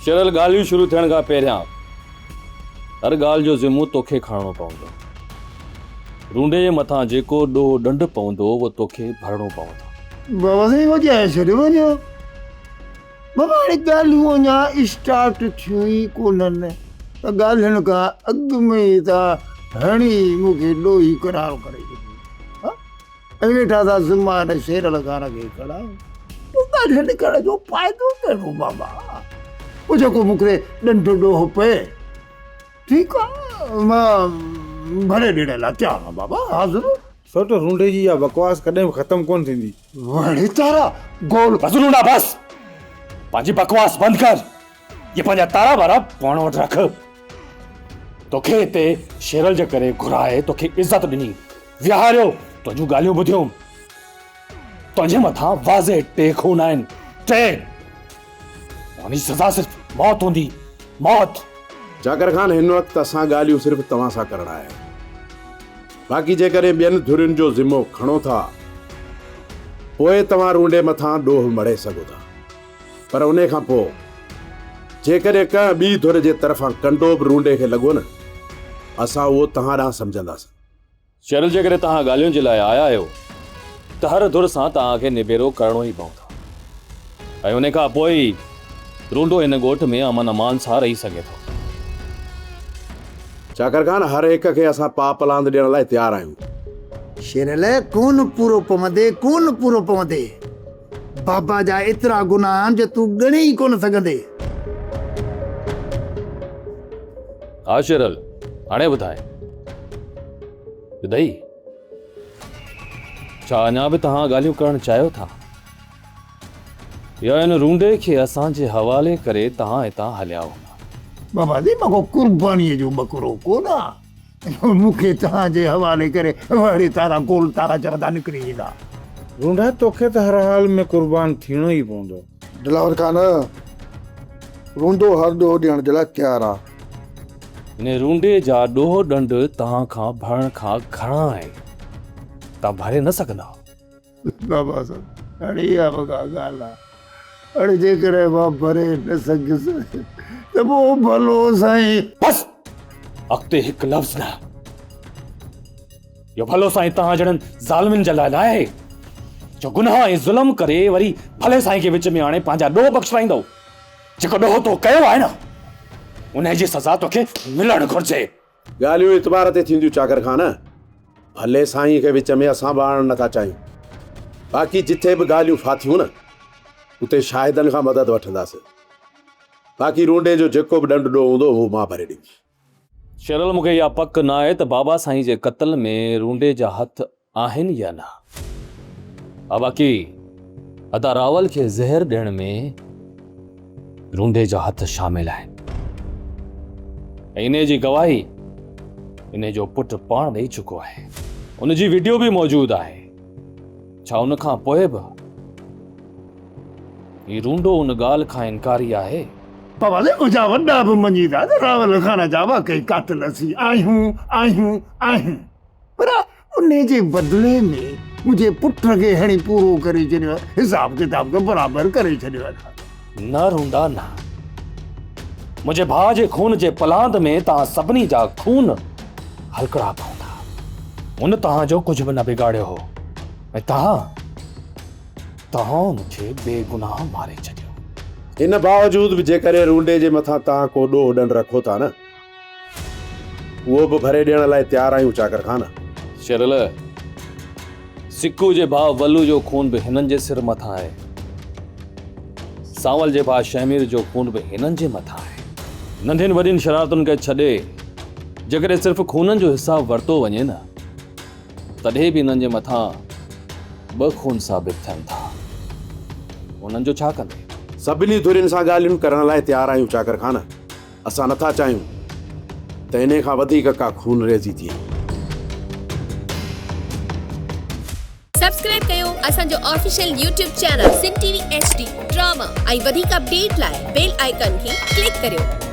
शरल ॻाल्हियूं शुरू थियण खां पहिरियां हर ॻाल्हि जो ज़िम्मो तोखे खणणो पवंदो। रूंडे जे मथां जेको ॾोह ॾंड पवंदो उहो तोखे भरणो पवंदो। बाबा साईं वॼाए छॾियो वञो। बाबा हाणे ॻाल्हियूं अञा स्टार्ट थियूं ई कोन्हनि त ॻाल्हियुनि खां अॻु में ई तव्हां हणी मूंखे ॾोही करार करे छॾियो। ऐं वेठा था ज़िम्मा शेरल खान खे खड़ा ॻाल्हि करण जो फ़ाइदो कहिड़ो बाबा? पोइ जेको मूंखे ॾंड ॾोह पए ठीकु आहे, मां भरे ॾियण लाइ तयारु आहियां बाबा, हाज़िर। सोट रूंडे जी इहा बकवास कॾहिं बि ख़तमु कोन थींदी। वणे तारा गोल बस रूंडा बस, पंहिंजी बकवास बंदि कर। ये पंहिंजा तारा वारा पाण वटि रख। तोखे हिते शेरल जे करे घुराए, तोखे इज़त ॾिनी, विहारियो, तुंहिंजूं ॻाल्हियूं ॿुधियूं। तुंहिंजे मथां वाज़े टे खून आहिनि, टे। उनजी सज़ा सिर्फ़ मौत हूंदी, मौत। जाकर खान हिन वक़्तु असां ॻाल्हियूं सिर्फ़ु तव्हां सां करणा आहे। बाक़ी जेकॾहिं ॿियनि धुरियुनि जो ज़िम्मो खणो था पोइ तव्हां रूंडे मथां ॾोह मड़े सघो था, पर उन खां पोइ जेकॾहिं कंहिं ॿी धुर जे तरफ़ां कंडो बि रूंडे खे लॻो न, असां उहो तव्हां ॾांहुं सम्झंदासीं। शेरल जेकॾहिं तव्हां ॻाल्हियुनि जे लाइ आया आहियो त हर धुर सां तव्हांखे निबेरो करणो ई पवंदो, ऐं उन खां पोइ ई रूंडो हिन ॻोठ में अमन अमान सां रही सघे थो। जाकर खान हर हिक खे असां पाप लांद ॾियण लाइ तयारु आहियूं। शेरल कोन पूरो पवंदे, कोन पूरो पवंदे। बाबा जा एतिरा गुनाह आहिनि जो तूं ॻणे ई कोन सघंदे। हा शेरल, हाणे ॿुधाए ॿुधाई, छा अञा बि तव्हां ॻाल्हियूं करणु चाहियो था, या इन रूंडे खे असांजे हवाले करे तव्हां हितां हलिया हो? बाबा जी मको कुर्बानीअ जो बकरो कोन आहे, मूंखे तव्हांजे हवाले करे वरी तारा गोल तारा चवंदा निकिरी ईंदा। रूंडा तोखे त हर हाल में कुर्बान थियणो ई पवंदो। दिलावर खान रूंडो हर ॾोह ॾियण जे लाइ तयारु आहे। इन रूंडे जा ॾोह ॾंड तव्हां खां भरण खां घणा आहे, तव्हां भरे न सघंदा। बाबा साहब हाणे इहा वॻा ॻाल्हि आहे, हाणे जेकॾहिं मां भरे न सघियुसि त पोइ भलो साईं। बस अॻिते हिकु लफ़्ज़ न। इहो भलो साईं तव्हां जहिड़नि ज़ालिमनि जे लाइ आहे जो गुनाह ऐं ज़ुल्म करे वरी भले साईं खे विच में हाणे पंहिंजा ॾोह बख़्शाईंदो। जेको ॾोह तो कयो आहे न उन जी सज़ा तोखे मिलणु घुरिजे। ॻाल्हियूं इतबार ते थींदियूं चाकर खान, भले साईं खे विच में असां बाण नथा चाहियूं। बाक़ी जिथे बि ॻाल्हियूं फाथियूं न उते शाहिदनि खां मदद वठंदासीं। बाक़ी रूंडे जो जेको बि ॾंड ॾोह हूंदो उहो मां भरे ॾींदुसि। शेरल मूंखे इहा पक न आहे त बाबा साईं जे क़त्ल में रूंडे जा हथ आहिनि या न। बाक़ी अदा रावल खे ज़हर ॾियण में रूंडे जा हथ शामिल आहिनि, ऐं इन जी गवाही इन जो पुटु पाण ॾेई चुको आहे। उन जी वीडियो बि मौजूदु आहे। छा उन खां पोइ बि हीउ रूंडो उन ॻाल्हि खां इनकारी आहे? बाबा जी मुंहिंजा वॾा बि मञी था त रावल खान जा वाकई कातिल असीं आहियूं, पर उन जे बदिले में मुंहिंजे पुट खे हणी पूरो करे छॾियो, हिसाब किताब खे बराबरि करे छॾियो आहे। न रूंडा न, मुंहिंजे भाउ जे खून जे पलांद में तव्हां सभिनी जा खून हलकड़ा पवंदा। उन तव्हांजो कुझु बि न बिगाड़ियो हो, ऐं तव्हां मूंखे बेगुनाह मारे छॾियो। इन बावजूद बि जेकॾहिं रूंडे जे मथां तव्हां को ॾोह ॾंड रखो था न, उहो बि भरे ॾियण लाइ तयारु आहियूं चाकर खान। शेरल, सिक्कू जे भाउ वल्लू जो खून बि हिननि जे सिर मथां आहे। सांवल जे भाउ शहमीर जो खून बि हिननि जे मथां आहे। नंढियुनि वॾियुनि शरारतुनि खे छॾे जेकॾहिं सिर्फ़ु खूननि जो हिसाब वरितो वञे न, तॾहिं बि हिननि जे मथां 2 खून साबित थियनि था। उन्हनि जो छा कंदे? सभिनी धुरियुनि सां ॻाल्हियूं करण लाइ तयारु आहियूं चाकर खान। असां नथा चाहियूं त इन खां वधीक का खून रेज़ी थिए। सब्सक्राइब कयो असांजो ऑफिशियल YouTube चैनल सिन टीवी HD ड्रामा ऐं वधीक अपडेट लाइ बेल आइकन खे क्लिक करियो।